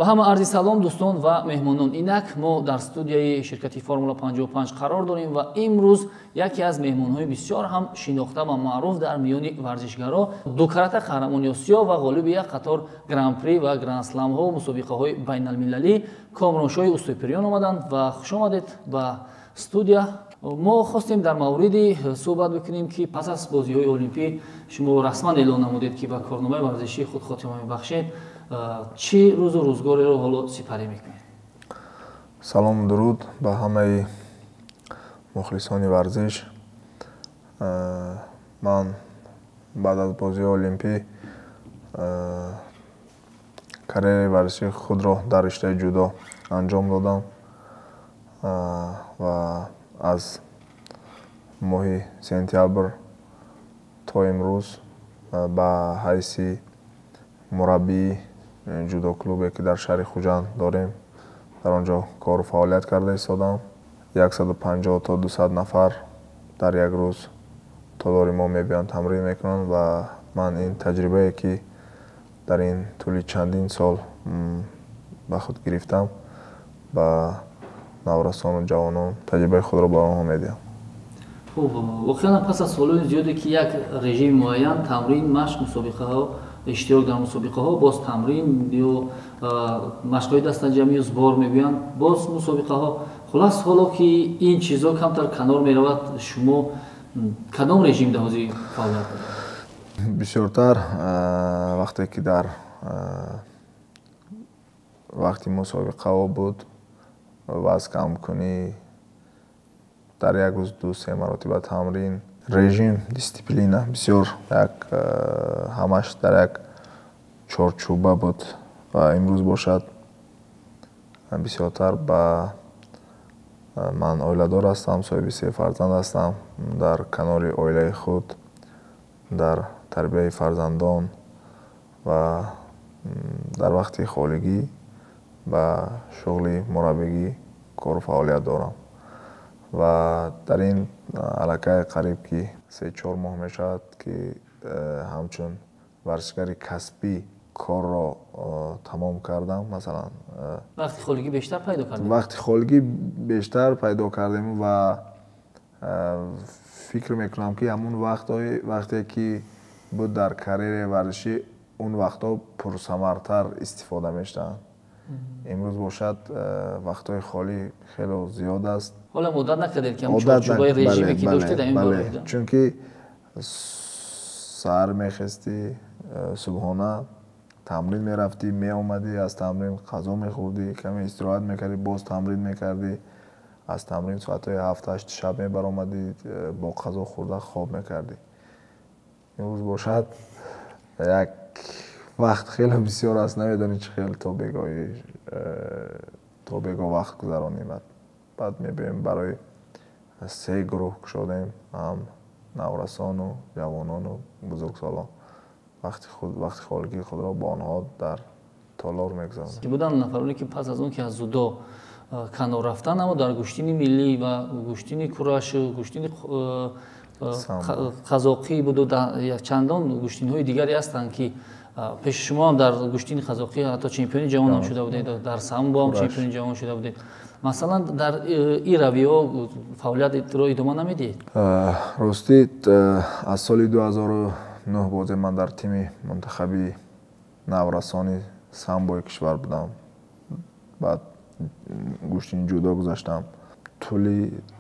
ба ҳама арзи салом дӯстон ва меҳмонон. Инак мо дар студияи ширкати Формула 55 қарор дорем ва имрӯз яке аз меҳмонҳои бисёр ҳам шинохта ва маъруф дар миёни варзишгаро, дукарата қаҳрамони Осиё ва ғолиби як қатор гран-при ва гранд-сламҳо ва мусобиқаҳои байналмилалӣ Комроншоҳи Устойпириён омаданд ва хуш омадед ба студия. мо хостем дар мавриди суҳбат бикунем ки пас аз бозиҳои олимпӣ шумо расман эълон намудед ки ба корномаи варзишии худ хотима мебахшед. чӣ рӯзу рӯзгореро ҳоло сипарӣ мекунед? Салом дуруд ба ҳамаи мухлисони варзиш. Ман баъд аз бозиҳои олимпӣ карьераи варзишии худро дар риштаи ҷудо анҷом додам ва аз моҳи сентябр то имрӯз ба ҳайси мураббии ҷудо-клубе ки дар шаҳри Хуҷанд дорем, дар он ҷо кору фаъолият карда истодам. 150 то 200 нафар дар як рӯз тодори мо мебиёнд, тамрин мекунанд ва ман ин таҷрибае ки дар ин тӯли чандин сол ба худ гирифтам, ба наврасону ҷавонон таҷрибаи худро ба онҳо медиҳам. Хуб, воқеан пас аз солҳои зиёде ки як режими муайян, тамрин, машқ, мусобиқаҳо, иштирок дар мусобиқаҳо, боз тамрин ё машқҳои дастаҷамӣ ё збор мегӯянд, боз мусобиқаҳо. Хулас ҳоло ки ин чизҳо камтар канор меравад, шумо кадом режим даҳози фаъолият доред? Бисёртар вақте ки дар вақти мусобиқаҳо буд, вазн камкунӣ, дар як рӯз 2-3 маротиба тамрин, режим, дисциплина бисёр як ҳамаш дар як чорчӯба буд ва имрӯз бошад бисёртар ба ман оиладор ҳастам, соҳиби 3 фарзанд ҳастам. Дар канори оилаи худ, дар тарбияи фарзандон ва дар вақти холигӣ ба шуғли мураббигӣ кору фаъолият дорам. Ва дар ин аллакай қариб ки 3-4 моҳ мешавад ки ҳамчун варзишгари касбӣ корро тамом кардам. Масалан, вақти холигӣ бештар пайдо кардем? Вақти холигӣ бештар пайдо кардем ва фикр мекунам ки ҳамун вақте ки буд дар карьераи варзишӣ, он вақтҳо пурсамартар истифода мешаванд. имрӯз бошад вақтҳои холӣ хеле зиёд аст. ҳоло одат накардед ки чорчӯбаи режиме ки доштед ин борда? Чунки саҳар мехестӣ, субҳона тамрин мерафтӣ, меомадӣ, аз тамрин ғазо мехӯрдӣ, каме истироҳат мекардӣ, боз тамрин мекардӣ, аз тамрин соатҳои 7-8 шаб мебаромадӣ, бо ғазо хӯрда хоб мекардӣ. имрӯз бошад як вақт хеле бисёр аст, намедонӣ чӣ хел то бегоҳ вақт гузаронем. баъд мебиёем барои 3 гурӯҳ кушодем, ҳам наврасону ҷавонону бузургсолон. вақти холигии худро бо онҳо дар толор мегузаронем. Ки буданд нафароне ки пас аз он ки аз зудо канор рафтан, аммо дар гӯштини миллӣ ва гӯштини кураш, гӯштини қазоқӣ буду якчандон гӯштиниҳои дигаре ҳастанд ки пеши шумо ҳам дар гӯштини қазоқӣ ҳатто чемпиони ҷаҳон ҳам шуда будед, дар самбо ҳам чемпиони ҷаҳон шуда будед. Масалан, дар ин равиҳо фаъолиятро идома намедиҳед? Ростӣ, аз соли 2009 бозе ман дар тими мунтахаби наврасони самбои кишвар будам. баъд гӯштини ҷудо гузаштам. тӯли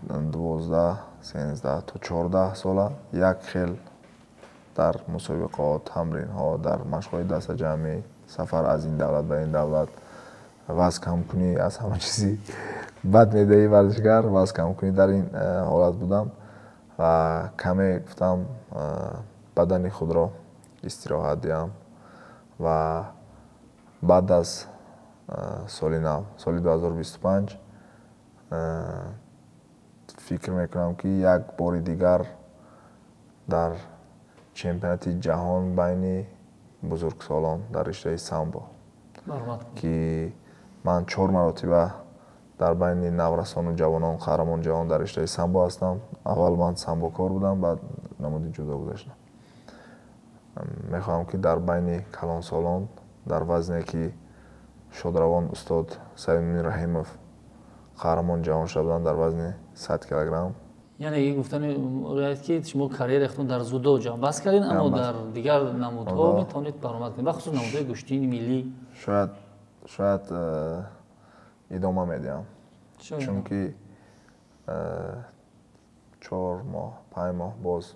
12, 13 то 14 сола як хел дар мусобиқаҳо, тамринҳо, дар машқҳои дастаҷамӣ, сафар аз ин давлат ба ин давлат, вазн камкунӣ, аз ҳама чизи бад медаҳи варзишгар, вазн камкунӣ, дар ин ҳолат будам ва каме гуфтам бадани худро истироҳат диҳам ва баъд аз соли нав, соли 2025 фикр мекунам ки як бори дигар дар чемпионати ҷаҳон байни бузургсолон дар риштаи самбо ки ман 4 маротиба дар байни наврасону ҷавонон қаҳрамони ҷаҳон дар риштаи самбо ҳастам. аввал ман самбокор будам, баъд намуди ҷудо гузаштам. мехоҳам ки дар байни калонсолон дар вазне ки шодравон устод Саимин Раҳимов қаҳрамон ҷаҳон шуда буданд дар вазни 100 килограмм. яъне гуфтани роят ки шумо карьераатон дар зудо ҷанбаст кардин, аммо дар дигар намудҳо метавонед баромад кунед, бахусус намудҳои гӯштини миллӣ. Шояд идома медиҳам, чунки 4 моҳ 5 моҳ боз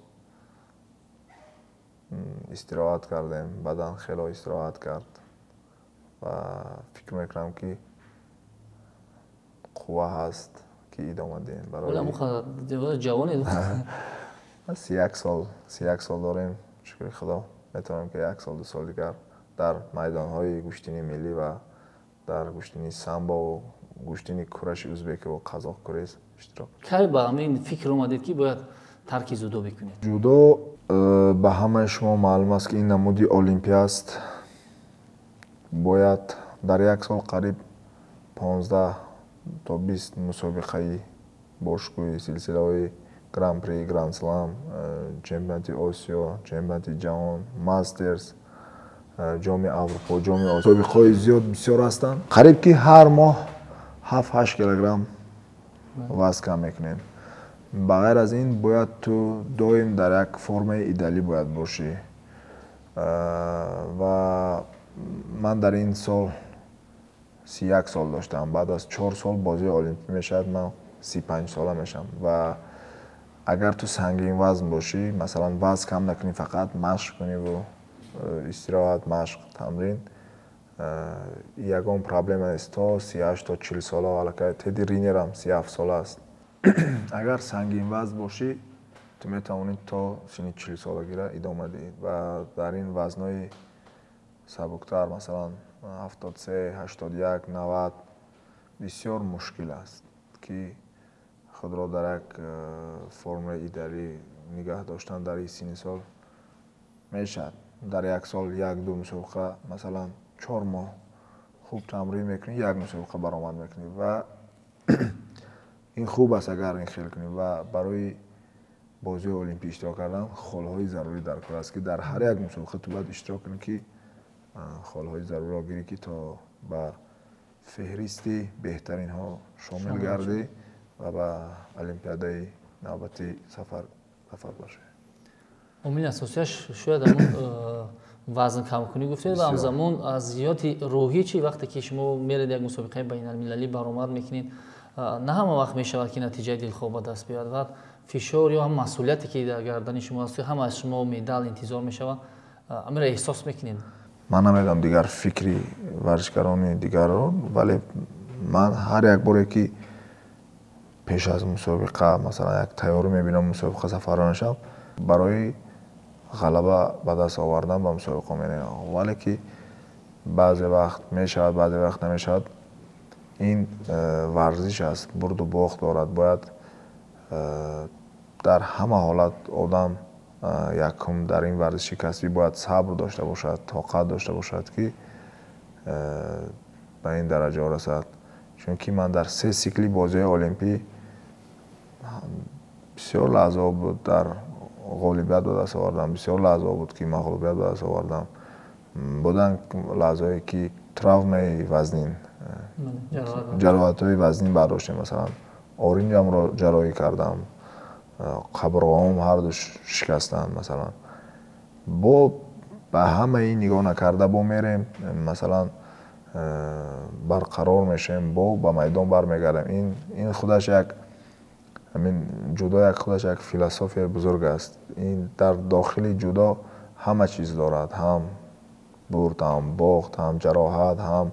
истироҳат кардем, бадан хело истироҳат кард ва фикр мекунам ки қувва ҳаст ки идома диҳем. барои ҷавоне 31 сол дорем, шукри худо. метавонем ки 1 сол 2 сол дигар дар майдонҳои гӯштини миллӣ ва дар гӯштини самбо ва гӯштини кураши ӯзбекиву қазоқ курез иштирок. кай ба ҳамин фикр омадед ки бояд тарки зудо бикунед? ҷудо ба ҳамаи шумо маълум аст ки ин намуди олимпия аст. бояд дар 1 сол қариб 15 то 20 мусобиқаи бошгӯи силсилаҳои гран-при, гранд-слам, чемпионати Осиё, чемпионати ҷаҳон, мастерс, ҷоми Аврупо, ҷоми Осиё, мусобиқаҳои зиёд бисёр ҳастанд. қариб ки ҳар моҳ 7-8 килограмм вазн кам мекунем. ба ғайр аз ин бояд ту доим дар як формаи идеалӣ бояд бошӣ. Ва ман дар ин сол 31 сол доштам. баъд аз 4 сол бозии олимпӣ мешавад, ман 35 сола мешавам. ва агар ту сангин вазн бошӣ, масалан вазн кам накунӣ, фақат машқ кунӣ ву истироҳат, машқ, тамрин, ягон проблема нест. то 38 то 40 сола аллакай Теди Ринерам 37 сола аст. агар сангин вазн бошӣ, ту метавонӣ то сини 40 солагира идома диҳӣ. ва дар ин вазнои сабуктар, масалан 73, 81, 90 бисёр мушкил аст ки худро дар як формаи идеалӣ нигаҳ доштан дар ин сини сол мешавад. дар 1 сол 1-2 мусобиқа, масалан 4 моҳ хуб тамрин мекунӣ, 1 мусобиқа баромад мекунӣ ва ин хуб аст агар ин хел кунӣ. ва барои бозии олимпӣ иштирок кардан холҳои зарурӣ дар кор аст ки дар ҳар як мусобиқа ту бояд иштирок кунӣ ки холҳои заруриро гирӣ ки то ба феҳристи беҳтаринҳо шомил гардӣ ва ба олимпиадаи навбати сафар бошӣ. омили асосияш шояд ҳамун вазн камкунӣ гуфтед ва ҳамзамон аз зиёти рӯҳӣ чи вақте ки шумо меред як мусобиқаи байналмилалӣ баромад мекунед, на ҳама вақт мешавад ки натиҷаи дилхоҳ ба даст биёяд ва фишор ё ҳам масъулияте ки дар гардани шумо аст, ҳама аз шумо медал интизор мешавад, амира эҳсос мекунед? ман намедонам дигар фикри варзишгарони дигарро, вале ман ҳар як боре ки пеш аз мусобиқа, масалан як тайёрӣ мебинам мусобиқа сафар мешавам, барои ғалаба ба даст овардан ба мусобиқа менавам. вале ки баъзе вақт мешавад, баъзе вақт намешавад. ин варзиш аст, бурду бохт дорад. бояд дар ҳама ҳолат одам якум дар ин варзиши касбӣ бояд сабр дошта бошад, тоқат дошта бошад ки ба ин дараҷаҳо расад. чунки ман дар 3 сикли бозиҳои олимпӣ бисёр лаҳзаҳо буд дар ғолибият ба даст овардам, бисёр лаҳзаҳо буд ки мағлубият ба даст овардам. буданд лаҳзаҳое ки травмаи вазнин, ҷароҳатҳои вазнин бардоштем. масалан оринҷамро ҷароҳӣ кардам, қабрғоҳам ҳарду шикастанд. масалан бо ба ҳама ин нигоҳ накарда бо мерем, масалан барқарор мешавем, бо ба майдон бармегардем. ин худаш як ҷудо як худаш як философияи бузург аст. ин дар дохили ҷудо ҳама чиз дорад, ҳам бурд, ҳам бохт, ҳам ҷароҳат, ҳам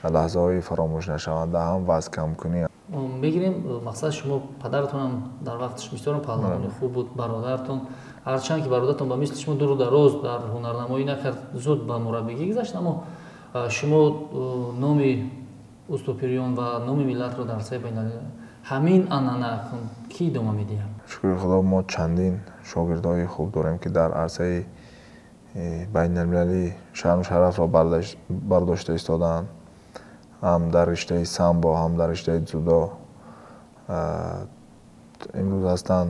лаҳзаҳои фаромӯшнашаванда, ҳам вазн камкунӣ. бигирем мақсад шумо падаратонам дар вақташ бисёр паҳлавони хуб буд, бародаратон ҳарчанд ки бародаратон ба мисли шумо дуру дароз дар ҳунарнамоӣ накард, зуд ба мураббигӣ гузашт, аммо шумо номи уступириён ва номи миллатро дар саҳаи байналмилалӣ ҳамин анъана ки идома медиҳад? шукри худо, мо чандин шогирдҳои хуб дорем ки дар арсаи байналмилалӣ шаъну шарафро бардошта истодаанд. ҳам дар риштаи самбо, ҳам дар риштаи дзюдо имрӯз ҳастанд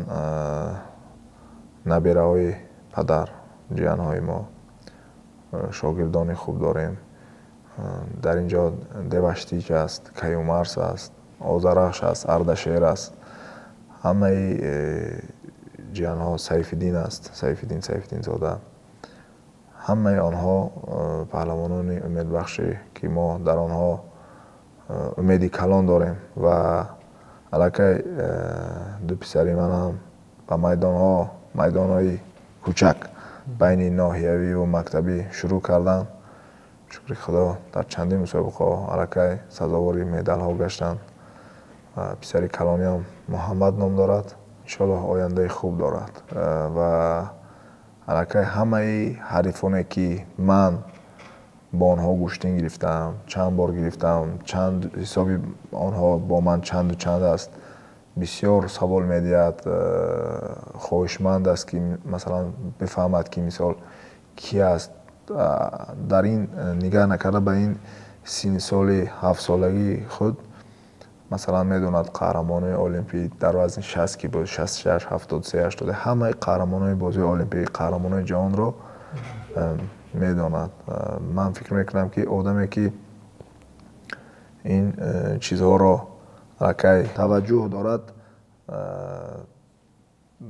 набераҳои падар, ҷиянҳои мо. шогирдони хуб дорем. در اینجا دوشتیج است، کیومرس است، آذرخش است، اردشیر است. همه جیانها سیفالدین است، سیفالدین زاده. همه آنها پهلوانان امیدبخشی که ما در آنها امیدی کلان داریم و علاقه دو پسری من هم به میدانهای کوچک بین ناحیوی و مکتبی شروع کردن. شکر خدا در چندین مسابقه علاقه سزاواری مدال ها گشتند. پسری کلانی هم محمد نام دارد، انشاءالله آینده خوب دارد و علاقه همه حریفانی که من با آنها گوشتین گرفتم، چند بار گرفتم، چند حسابی آنها با من چند است، بسیار سوال می‌دهد، خواهشمند است که مثلا بفهمد که مثال کی است. در این نگاه نکرده به این سن سال 7 سالگی خود مثلا میدوند قهرمان المپیک در وزن 60 کی بود، 66 73 80 همه قهرمانان بازی المپیک، قهرمانان جهان رو میداند. من فکر میکنم که آدمی که این چیزها رو که توجه دارد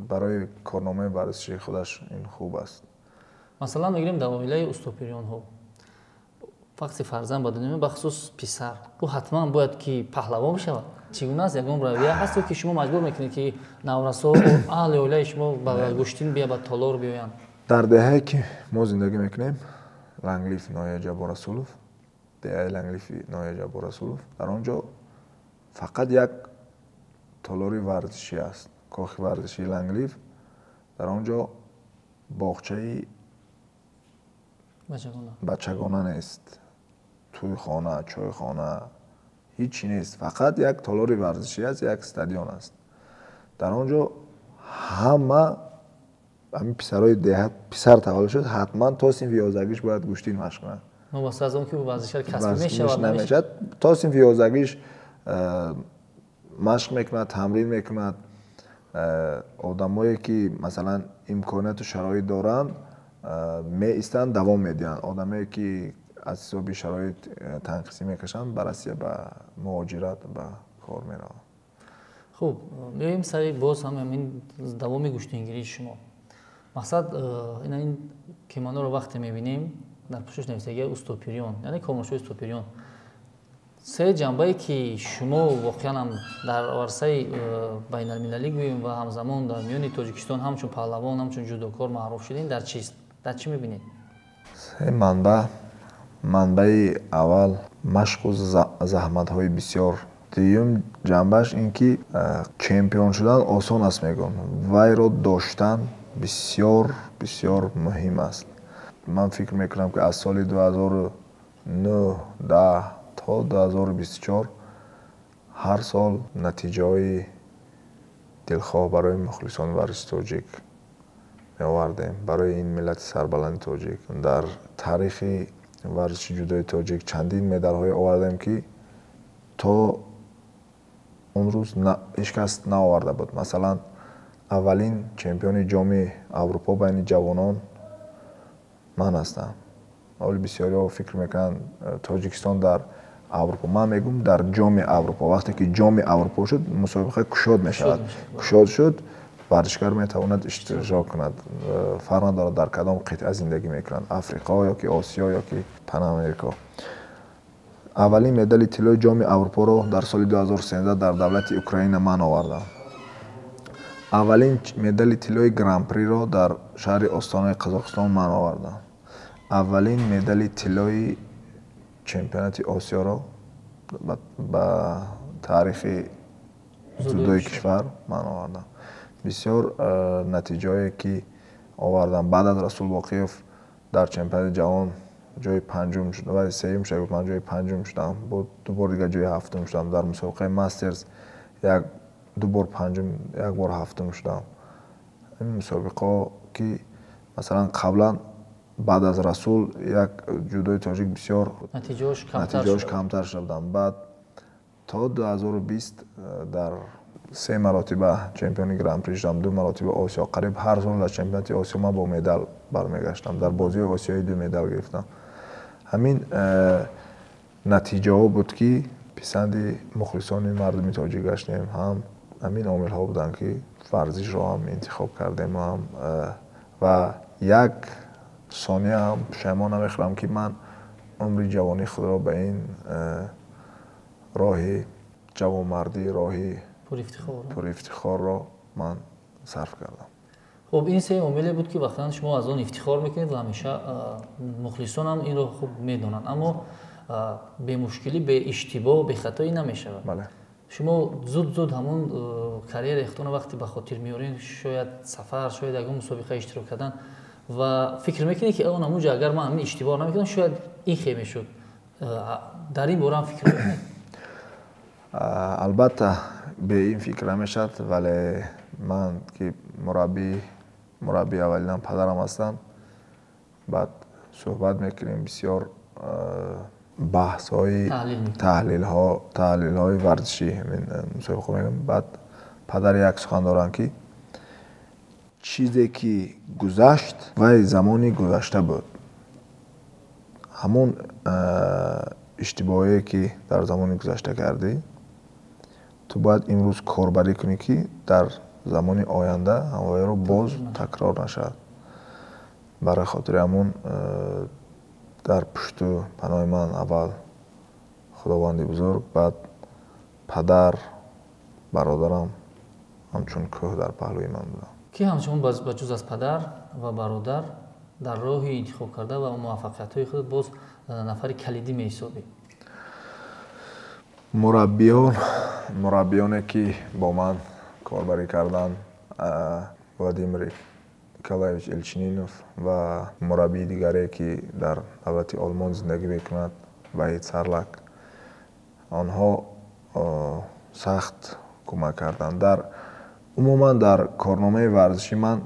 برای کارنامه ورزشی خودش این خوب است. مثلا میگیم در عائله استوپریون ها وقتی فرزند به دنیا بخصوص پسر او حتما باید که پهلوان بشود. چگونه است یگان رویه هست که شما مجبور میکنید که نورسا و اهل عائله شما به گوشتین بیا به تالار بیایند؟ در دهه‌ای که ما زندگی میکنیم لنگلیف نایه جبار رسولوف، دهه لنگلیف نایه جبار رسولوف، در آنجا فقط یک تالاری ورزشی است، کاخ ورزشی لنگلیف. در آنجا باغچه بچگانه نیست، توی خانه، چای خانه، هیچی نیست، فقط یک تالاری ورزشی است، یک استادیوم است. در آنجا همه همین پسرای دهه پسر تولد شد حتما تا سن 11 باید گوشتین مشق کنه. ما واسه از اون که ورزشکار کسب میشود نمیشه تا سن 11 مشق میکنه، تمرین میکنه. آدمایی که مثلا امکانات و شرایط دارن می ایستن دوام میدن، آدمایی که از حساب شرایط تنقیصی میکشن برای به مهاجرت به کار میره. خوب میایم سری باز هم این دوام گوشتینگیری شما. مقصد این کیمانو رو وقتی میبینیم در پشتش نوشته استوپریون، یعنی کامرشوی استوپریون. سه جنبه‌ای که شما واقعا هم در عرصه بین المللی گوییم و همزمان در میان تاجیکستان همچون پهلوان همچون جودوکار معروف شدین در چیست؟ در چی میبینید؟ سه منبع اول مشق و زحمت‌های بسیار. دیگه جنبهش این که چمپیون شدن آسان است میگن، وای رو داشتن بسیار بسیار مهم است. من فکر میکنم که از سال 2009 10 تا 2024 هر سال نتیجه دلخواه برای مخلصان ورزش تاجیک می‌آوردیم، برای این ملت سربلند تاجیک. در تاریخ ورزش جودوی تاجیک چندین مدال‌های آوردیم که تا اون روز هیچ کس نآورده بود. مثلا اولین چمپیون جام اروپا بین جوانان من هستم. اول بسیاری فکر میکنن تاجیکستان در اروپا، من میگم در جام اروپا. وقتی که جام اروپا شد مسابقه گشاد میشود، گشاد شد ورزشکار میتواند اشتراک کند، فرق ندارد در کدام قطعه زندگی میکنند، افریقا یا که آسیا یا که پن امریکا. اولین مدال طلای جام اروپا رو در سال 2013 در دولت اوکراین من آوردم. اولین مدال طلای گران پری رو در شهر آستانه قزاقستان من آوردم. اولین مدال طلای چمپیونات آسیا رو با تاریخ جودوی کشور من آوردم. بسیار نتیجه‌ای که آوردم. بعد از رسول باقیوف در چمپیونات جهان جای پنجم شدم، ولی سوم شدم، من جای پنجم شدم، با دو بار دیگه جای هفتم شدم. در مسابقه ماسترز دو بار پنجم، یک بار هفتم شدم. این مسابقه که مثلا قبلا بعد از رسول یک جودوی تاجیک بسیار نتیجه‌اش کمتر شدم. بعد تا 2020 در 3 مراتبه چمپیون گران پری شدم، 2 مراتبه آسیا. قریب هر سال در چمپیونات آسیا من با مدال برمیگشتم. در بازی آسیایی 2 مدال گرفتم. همین натиҷа ҳо буд ки писанди мухлисони мардуми тоҷик гаштем. Ҳам ҳамин омилҳо буданд ки варзишро ҳам интихоб кардем ва як сония ҳам пушаймон намехӯрам ки ман умри ҷавонии худро ба ин роҳи ҷавонмардӣ, роҳи пурифтихорро ман сарф кардам. خب این سه عامل بود که وقتا شما از آن افتخار میکنید و همیشه مخلصان هم این رو خوب میدونن، اما به مشکلی، به اشتباه، به خطایی نمیشود. بله. شما زود همون کریر اختون وقتی به خاطر میارین، شاید سفر، شاید اگر مسابقه اشتراک کردن و فکر میکنید که اون همونجا اگر من همین اشتباه نمیکردم شاید این خیمه شد. در این باره هم فکر میکنید؟ البته به این فکر نمیشد، ولی من که مربی اولینم پدرم هستم، بعد صحبت میکنیم، بسیار بحث های تحلیل های ورزشی مسابقه میگم. بعد پدر یک سخن دارن که چیزی که گذشت و زمانی گذشته بود، همون اشتباهی که در زمانی گذشته کردی تو باید امروز کاربری کنی که در زمان آینده همواره رو باز تکرار نشد. برای خاطر همون در پشت و پناه من اول خداوند بزرگ، بعد پدر، برادرم همچون کوه در پهلوی من بودن. کی همچون بجز از پدر و برادر در راه انتخاب کرده و موفقیت های خود باز نفر کلیدی می حسابی؟ مربیانی که با من کاربری کردن، ولادیمیر نیکولایویچ الچینینوف و مربی دیگری که در دولت آلمان زندگی میکند، وحید سرلک، آنها سخت کمک کردند. عموما در کارنامه ورزشی من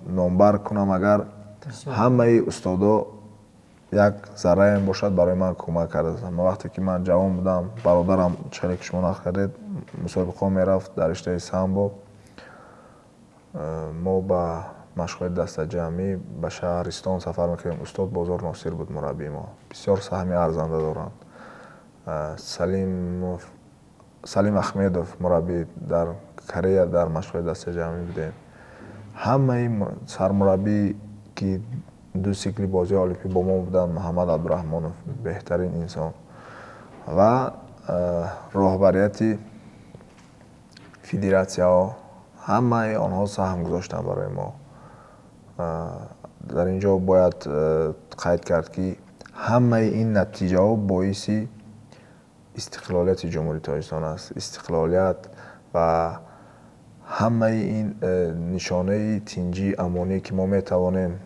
نامبر کنم، اگر همه استادا یک ذره هم باشد برای من کمک کردند. وقتی که من جوان بودم، برادرم چهره که شما نقل کردید مسابقه میرفت در رشته سامبو، ما با مشغول دسته جمعی به شهرستان سفر میکردیم. استاد بازار ناصر بود مربی ما، بسیار سهم ارزنده دارند. سلیم احمدوف مربی در کره در مشغول دسته جمعی بودیم. همه سرمربی که دو سیکلی بازی المپیک با ما بودن، محمد عبدالرحمنوف بهترین انسان و راهبریت فدراسیون، همه آنها سهم گذاشتن برای ما. در اینجا باید قید کرد که همه این نتیجه ها باعث استقلالیت جمهوری تاجیکستان است. استقلالیت و همه این نشانه تنجی امانی که ما میتوانیم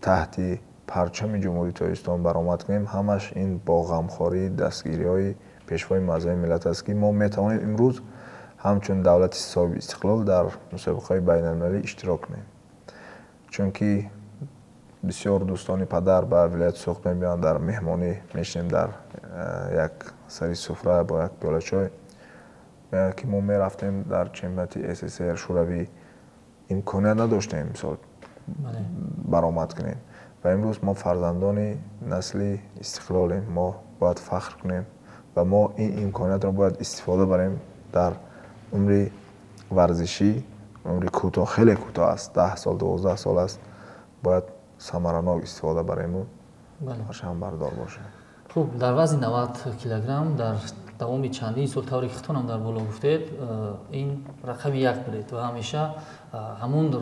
تحت پرچم جمهوری تاجیکستان برآمد کنیم، همش این با غمخواری دستگیری های پیشوای مزای ملت است که ما میتوانیم امروز همچون دولت صاحب استقلال در مسابقه بین المللی اشتراک کنیم. چون که بسیار دوستانی پدر به ولایت سوخت میبینند، در مهمانی میشنیم در یک سری سفره با یک پیاله چای، که ما میرفتیم در چمپیونات SSR شوروی امکانیت نداشتیم مثال برآمد کنیم و امروز ما فرزندان نسل استقلالیم. ما باید فخر کنیم و ما این امکانیت را باید استفاده بریم. در عمر ورزشی عمر کوتاه، خیلی کوتاه است، 10 سال 12 سال است، باید ثمرناک استفاده بریم و هم بردار باشیم. خوب، در وزن 90 کیلوگرم در دوام چندین سال طوری که خودتون در بالا گفتید این رقم یک بودید و همیشه همون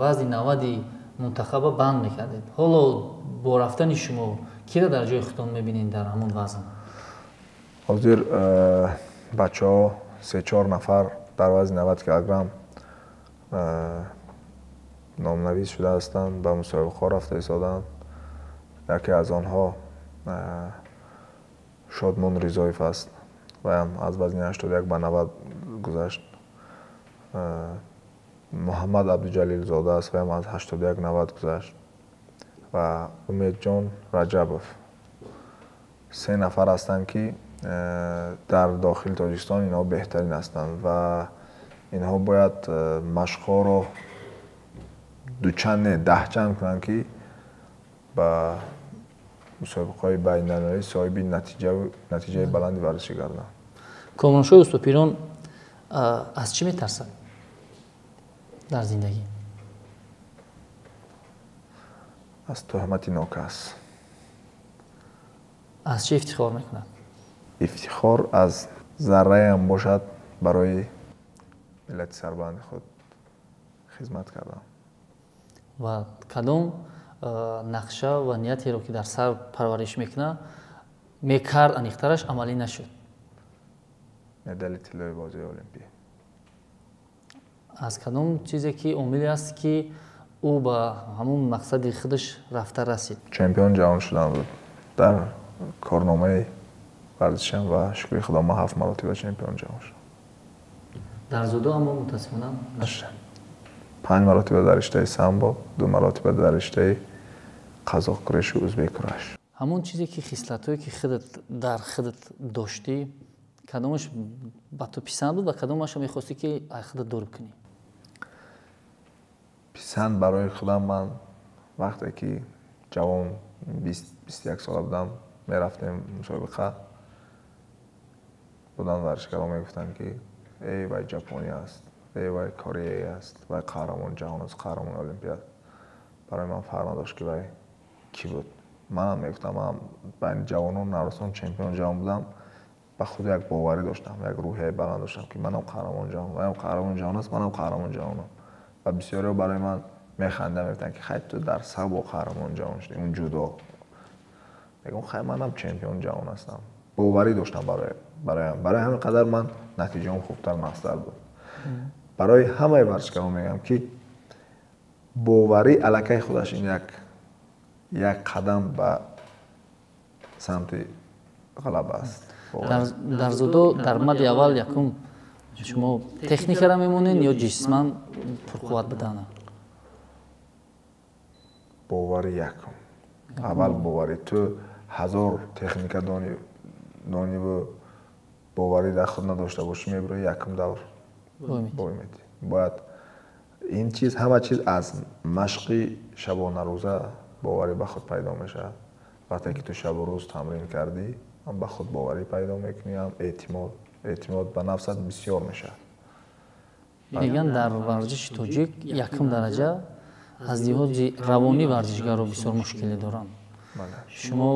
وزن 90 منتخب بند میکردید. حالا با رفتن شما کی را در جای خودتون میبینید در همون وزن؟ حاضر بچه ها 3-4 نفر در وزن 90 کیلوگرم نامنویس شده هستند، به مسابقه رفته ایستادند. یکی از آنها شادمان رضایف است و هم از وزن 81 به 90 گذشت. محمد عبدالجلیل زاده است و هم از 81 90 گذشت و امید جان رجبوف. 3 نفر هستند که در داخل تاجیکستان اینها بهترین هستند و اینها باید مشق‌ها رو 2 چند نه 10 چند کنند که به мусобиқаҳои байналмилалӣ соҳиби натиҷаи баланди варзишӣ гардам. Комроншоҳи Уступирон аз чӣ метарсад дар зиндагӣ? аз тӯҳмати нокас. аз чӣ ифтихор мекунад? ифтихор аз зарраям бошад барои миллати сарбаланди худ хизмат кардам. ва кадом нақша ва ниятеро ки дар сар парвариш мекард аниқтараш амалӣ нашуд? медали тиллои бозии олимпӣ. аз кадом чизе ки омиле аст ки ӯ ба ҳамун мақсади худаш рафта расид? чемпион ҷаҳон шудан буд дар корномаи варзишам ва шукри худо ман 7 маротиба чемпион ҷаҳон шудам. дар зудо ҳам мутаассифона 5 маротиба дар риштаи самбо, 2 маротиба дар риштаи қазоқкурешу ӯзбеккураш. ҳамун чизе ки хислатҳое ки худат дар худат доштӣ, кадомаш ба ту писанд буд ва кадомаша мехостӣ ки аз худат дур кунӣ? писанд барои худам ман вақте ки ҷавон 20-21 сола будам, мерафтем мусобиқа, будан варзишгаро мегуфтанд ки эй вай ҷапония аст, эй вай корея аст, вай қаҳрамони ҷаҳон аст, қаҳрамони олимпиад. барои ман фарқ надошт ки вай кӣ буд. манам мегуфтам ман байни ҷавонон наврасон чемпион ҷаҳон будам, ба худ як боварӣ доштам, як рӯҳияи баланд доштам ки манам қаҳрамони ҷаҳон, вайам қаҳрамони ҷаҳон аст, манам қаҳрамони ҷаҳонам. ва бисёриҳо барои ман механдиданд, мегуфтанд ки хай ту дар сабо қаҳрамони ҷаҳон шудӣ, он ҷудо. мегум хай манам чемпион ҷаҳон ҳастам. боварӣ доштам бароям. барои ҳамин қадар ман натиҷаам хубтар мақсад буд. барои ҳамаи варзишгарон мегӯям ки боварӣ аллакай худаш ин як қадам ба самти ғалаба аст. дар зудо дар мадди аввал якум шумо техникара мемонед ё ҷисман пурқувват будана? боварӣ якум. аввал боварӣ. ту ҳазор техника дониву боварӣ дар худ надошта бошӣ, мебирои якум давр бой медиҳӣ. бояд ин чиз ҳама чиз аз машқи шабонарӯза боварӣ ба худ пайдо мешавад. вақте ки ту шабу рӯз тамрин кардӣ, ҳам ба худ боварӣ пайдо мекунӣ, ҳам эътимод ба нафсат бисёр мешавад. мегӯянд дар варзиши тоҷик якум дараҷа аз лиҳози равонӣ варзишгарро бисёр мушкилӣ доранд. шумо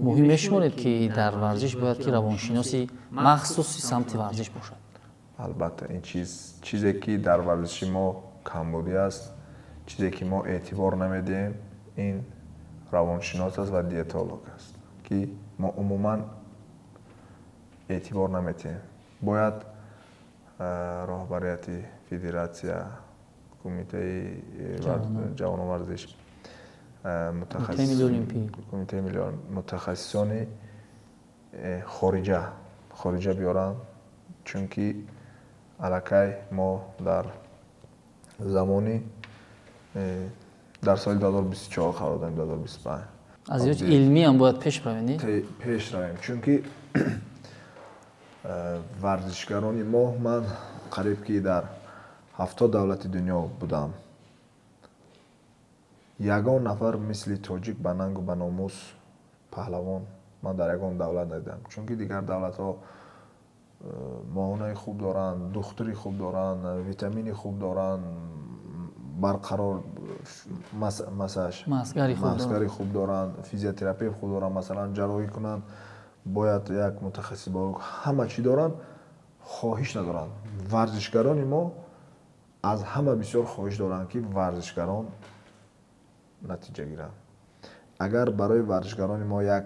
муҳим мешуморед ки дар варзиш бояд ки равоншиноси махсуси самти варзиш бошад? албатта ин чизе ки дар варзиши мо камбудӣ аст, чизе ки мо эътибор намедиҳем, ин равоншинос аст ва диетолог аст ки мо умуман эътибор наметиҳем. бояд роҳбарияти федератсия, кумитаи ҷавонварзиш, кумитаи миллион мутахассисони хориҷа биёранд, чунки аллакай мо дар замони дар соли 2024 қарор дорем, 2025. аз ҷои илмӣ ҳам бояд пеш равем, чунки варзишгарони мо, ман қариб ки дар 70 давлати дунё будам. ягон нафар мисли тоҷик ба нангу ба номус паҳлавон ман дар ягон давлат надидам. чунки дигар давлатҳо муоинаи хуб доранд, духтури хуб доранд, витамини хуб доранд, барқарор масгари хуб доранд, физиотерапия хуб доранд, масалан ҷарроҳӣ кунанд, бояд як мутахассис бо ҳама чӣ доранд, хоҳиш надоранд. варзишгарони мо аз ҳама бисёр хоҳиш доранд ки варзишгарон натиҷа гиранд. агар барои варзишгарони мо як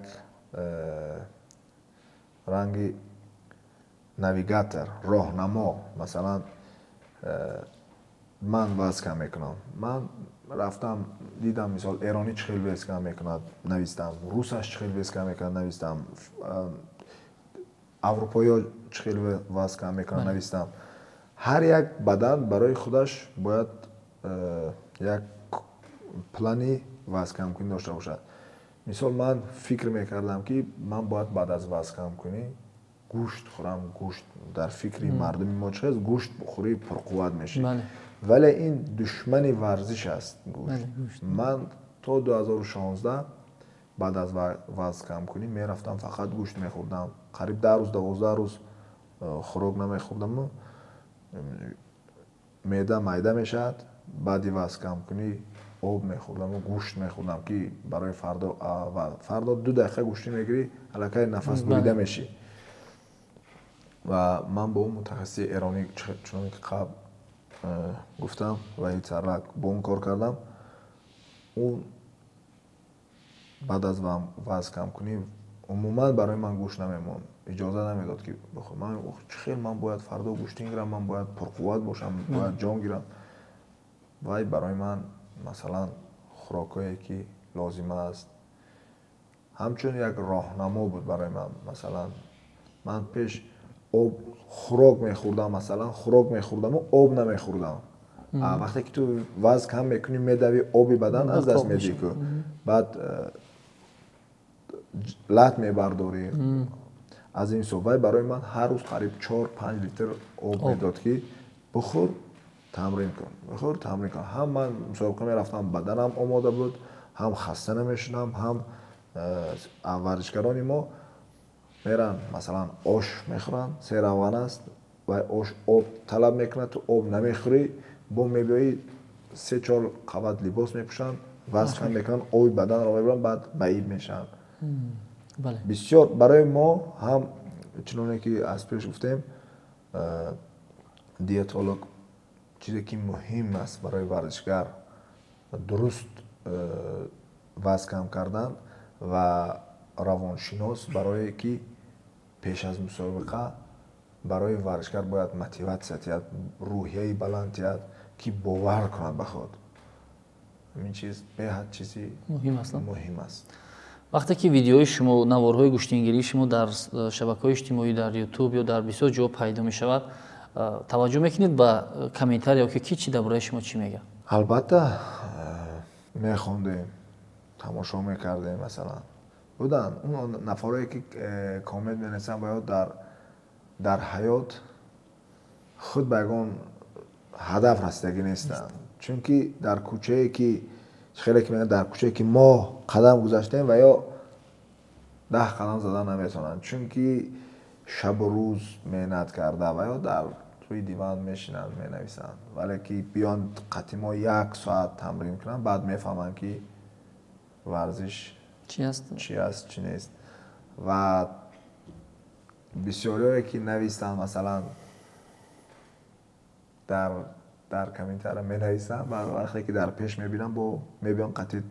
ранги навигатор, роҳнамо, масалан ман ваз кам мекунам, ман рафтам дидам мисол эронӣ чӣ хел вез кам мекунад, навистам, русаш чӣ хел вез кам мекунад, навистам, аврупоиё чӣ хел ваз кам мекунад, навистам. ҳар як бадан барои худаш бояд як плани ваз камкунӣ дошта бошад. мисол ман фикр мекардам ки ман бояд баъд аз ваз камкунӣ гӯшт хӯрам. гӯшт дар фикри мардуми мо чӣ аст? гӯшт бухӯрӣ пурқувват мешӣ. вале ин душмани варзиш аст. гӯшт. ман то 2016 بعد از وزن کم کنی میرفتم فقط گوشت میخوردم. قریب 10 روز 12 روز خوراک نمیخوردم. معده میده میشد. بعدی وزن کم کنی آب میخوردم و گوشت میخوردم که برای فردا 2 دقیقه گوشتی میگیری الکی نفس بریده میشی. و من با اون متخصص ایرانی چون که قبل گفتم وحید سرک با اون کار کردم. اون بعد از وزن کم کنی عموما برای من گوشت نمیمون، اجازه نمیداد که بخورم. من خیلی من باید فردا گوشت گیرم، من باید پرقوت باشم، باید جان گیرم. وای برای من مثلا خوراکایی که لازم است همچون یک راهنما بود برای من. مثلا من پیش آب خوراک میخوردم، مثلا خوراک میخوردم و آب نمیخوردم. وقتی که تو وزن کم میکنی میدوی آبی بدن از دست میدی که بعد لط میبرداری. از این صحبت برای من هر روز قریب 4-5 لیتر آب میداد که بخور تمرین کن، بخور تمرین کن. هم من مسابقه میرفتم بدنم آماده بود، هم خسته نمیشدم. هم ورزشکاران ما میرن مثلا آش میخورن، 3 روان است و آش آب طلب میکنه، تو آب نمیخوری با میبایی 3-4 قبط لباس میپوشن، وزن کم میکنن، آب بدن رو میبرن، بعد بعید میشن. بسیار برای ما هم چنانه که از پیش گفتیم دیتولوگ چیزی که مهم است برای ورزشکار درست وزن کم کردن و روانشناس برای که پیش از مسابقه برای ورزشکار باید موتیواسیت، روحیه بلند که باور کند به خود. این چیز بهت چیزی مهم است. وقتی که ویدیوهای شما و نوارهای گوشتینگیری شما در شبکه‌های اجتماعی در یوتیوب یا در بسیار جا پیدا می شود، توجه میکنید به کامنتار یا که کی چی درباره شما چی میگه؟ البته میخوندیم، تماشا میکردیم. مثلا بودن اون نفرایی که کامنت می‌نویسن باید در حیات خود به اون هدف رسیدگی نیستن. چون که در کوچه‌ای که خیلی که میگن در کوچه‌ای که ما قدم گذاشتیم و یا 10 قدم زدن نمیتونن، چون که شب و روز مهنت کرده و یا در توی دیوان میشینن مینویسن، ولی که بیان قطعا 1 ساعت تمرین کنن بعد میفهمن که ورزش چی است چی نیست. و بسیاری که نویسن مثلا در کامنتار مینویسن و وقتی که در پیش میبینن میبینن قطعا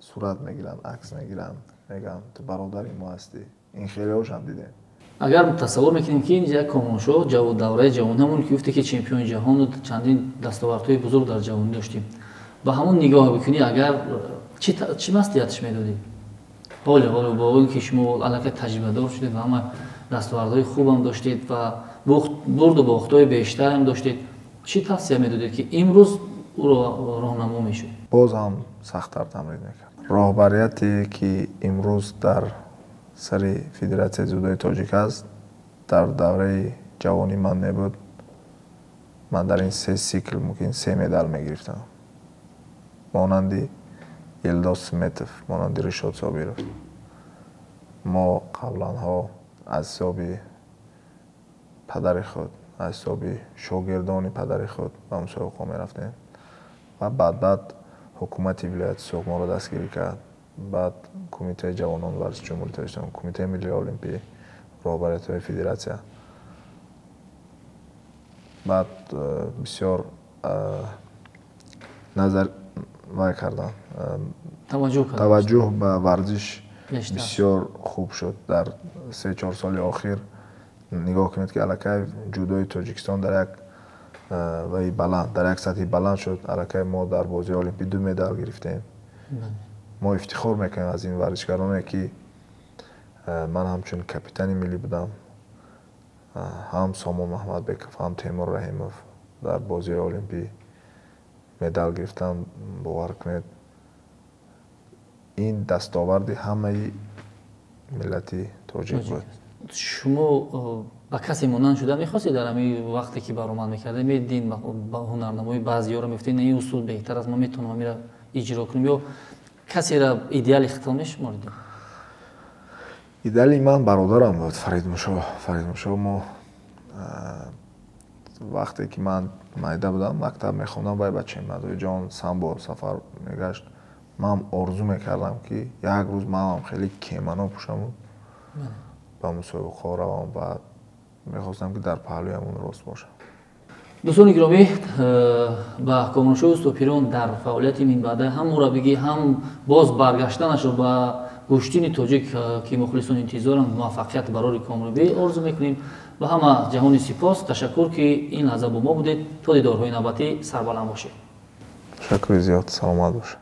صورت میگیرن، عکس میگیرن، میگن تو برادر ما هستی. این خیلی هاش هم دیدیم. اگر تصور میکنیم که اینجا کامونشو دوره جوانمون که گفته که چمپیون جهان و چندین دستاوردهای بزرگ در جوانی داشتیم، با همون نگاه بکنی اگر چی مسئولیتش میدادید؟ حالا با اون که شما علاقه تجربه دار شدید و همه دستاوردهای خوبم داشتید و برد و باخت‌های بیشتر هم داشتید، چی توصیه میدادید که امروز او رو راهنما میشد؟ باز هم سخت‌تر تمرین میکرد. راهبریتی که امروز در سر فدراسیون جودوی تاجیک است در دوره جوانی من نبود. من در این 3 سیکل ممکن 3 مدال میگرفتم، مانند یلداز سمیتوف، مانند رشاد صابرов. ما قبلا ها از حساب پدر خود، از حساب شاگردان پدر خود به مسابقه می رفتیم و بعد حکومت ولایت سوق ما را دستگیری کرد. بعد کمیته جوانان ورزش جمهوری تاجیکستان، کمیته ملی المپی، رهبریت های فدراسیون، بعد بسیار نظر وای کردن، توجه به ورزش بسیار خوب شد. در 3-4 سال اخیر نگاه کنید که علاقه جودوی تاجیکستان در یک وی بلند، در یک سطح بلند شد. علاقه ما در بازی المپی 2 مدال گرفتیم. ما افتخار میکنیم از این ورزشکارانی که من همچون کاپیتان ملی بودم، هم سامان محمد بیکف، هم تیمور رحیموف در بازی المپی مدال گرفتن. باور کنید این دستاورد همه ملت تاجیک بود. شما با کسی مانند شدن می‌خواستید در همین وقتی که برآمد می‌کردید می‌دیدین با هنرنمای بعضی‌ها رو می‌گفتین این اصول بهتر از ما میتونم میرم اجرا کنم، یا کسی را ایدئال اختیار می‌شمردید؟ ایدئالی من برادرم بود، فرید موشا. ما وقتی که من майда بودم مکتب میخوندم با بچه مدوی جان سامبو سفر میگشت، من آرزو میکردم که یک روز من هم خیلی کیمانا پوشم با مسابقه روم و میخواستم که در پهلوی همون راست باشم. دوستان گرامی، با کامرانشاه استوپیران در فعالیت این بعد هم مربیگی هم باز برگشتنش با گوشتین تاجیک که مخلصان انتظارن موفقیت برای کامربی آرزو میکنیم و همه جهانی سپاس، تشکر که این لحظه با ما بودید. تا دیدارهای نوبتی سربلند باشید. تشکر زیاد، سلامت باشید.